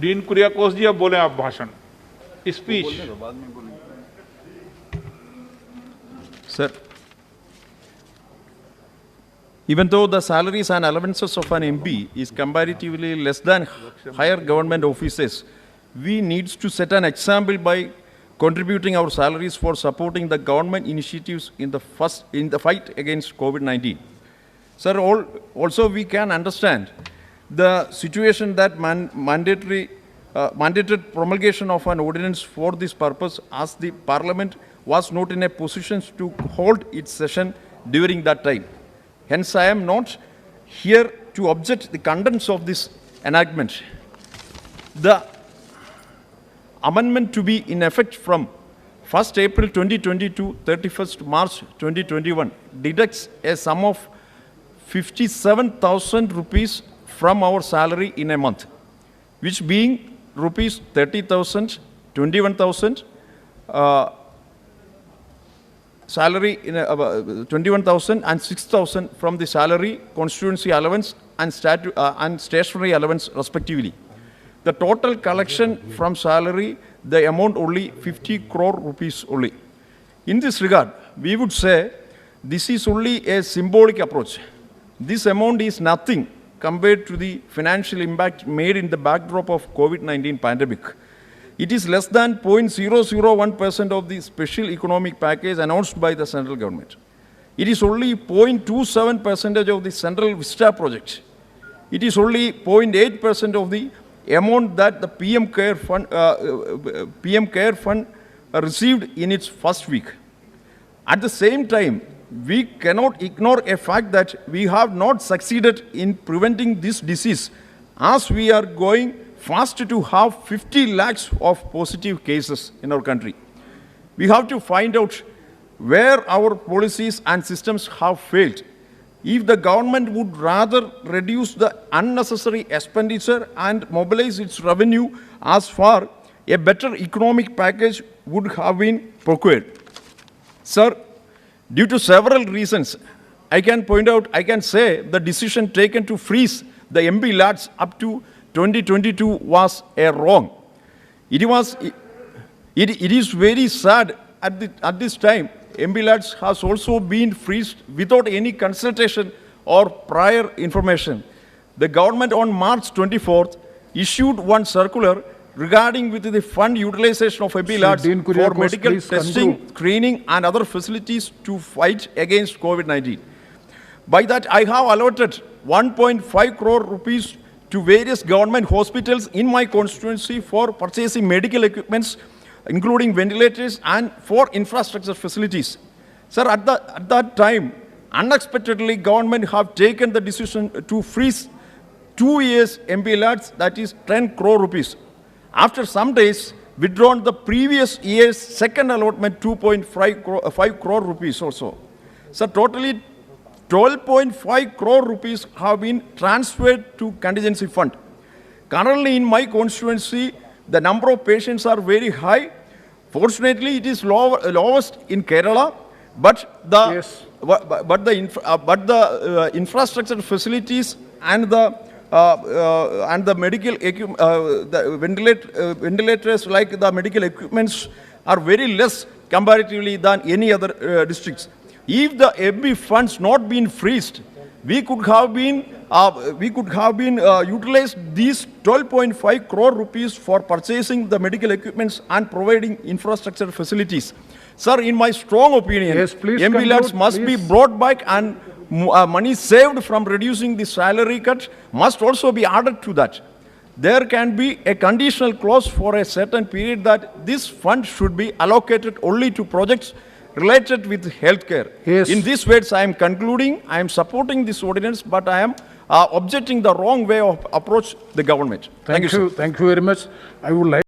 Dean Kuriakose जी, अब बोले आप भाषण speech. Sir, even though the salaries and allowances of an MP is comparatively less than higher government offices, we need to set an example by contributing our salaries for supporting the government initiatives in the fight against COVID-19. Sir, also we can understand the situation that mandated promulgation of an ordinance for this purpose, as the Parliament was not in a position to hold its session during that time. Hence, I am not here to object the contents of this enactment. The amendment to be in effect from 1st April 2020 to 31st March 2021 deducts a sum of 57,000 rupees from our salary in a month, which being rupees 30,000, 21,000, salary in 21,000 and 6,000 from the salary, constituency allowance and stationery allowance respectively. The total collection from salary, the amount only 50 crore rupees only. In this regard, we would say this is only a symbolic approach. This amount is nothing compared to the financial impact made in the backdrop of COVID-19 pandemic. It is less than 0.001% of the special economic package announced by the central government. It is only 0.27% of the Central Vista project. It is only 0.8% of the amount that the PM Care Fund received in its first week. At the same time, we cannot ignore a fact that we have not succeeded in preventing this disease, as we are going fast to have 50 lakhs of positive cases in our country. We have to find out where our policies and systems have failed. If the government would rather reduce the unnecessary expenditure and mobilize its revenue as far, a better economic package would have been procured. Sir, due to several reasons, I can say the decision taken to freeze the MP LADs up to 2022 was a wrong. It is very sad at this time. MP LADs has also been freezed without any consultation or prior information. The government on March 24th issued one circular regarding with the fund utilization of MP LADs for medical testing, screening and other facilities to fight against COVID-19. By that, I have allotted 1.5 crore rupees to various government hospitals in my constituency for purchasing medical equipments, including ventilators and for infrastructure facilities. Sir, at that time, unexpectedly, government have taken the decision to freeze 2 years MP LADs, that is 10 crore rupees. After some days, withdrawn the previous year's second allotment, 2.5 crore rupees also. So totally 12.5 crore rupees have been transferred to contingency fund. Currently in my constituency, the number of patients are very high. Fortunately, it is lowest in Kerala, but the infrastructure facilities and the medical the ventilators, like the medical equipments, are very less comparatively than any other districts. If the MP funds not been freezed, we could have been utilized these 12.5 crore rupees for purchasing the medical equipments and providing infrastructure facilities. Sir, in my strong opinion, MP LADs must be brought back, and money saved from reducing the salary cut must also be added to that. There can be a conditional clause for a certain period that this fund should be allocated only to projects related with healthcare. Yes. In this words, I am concluding, I am supporting this ordinance, but I am objecting the wrong way of approach the government. Thank you, sir. Thank you very much. I would like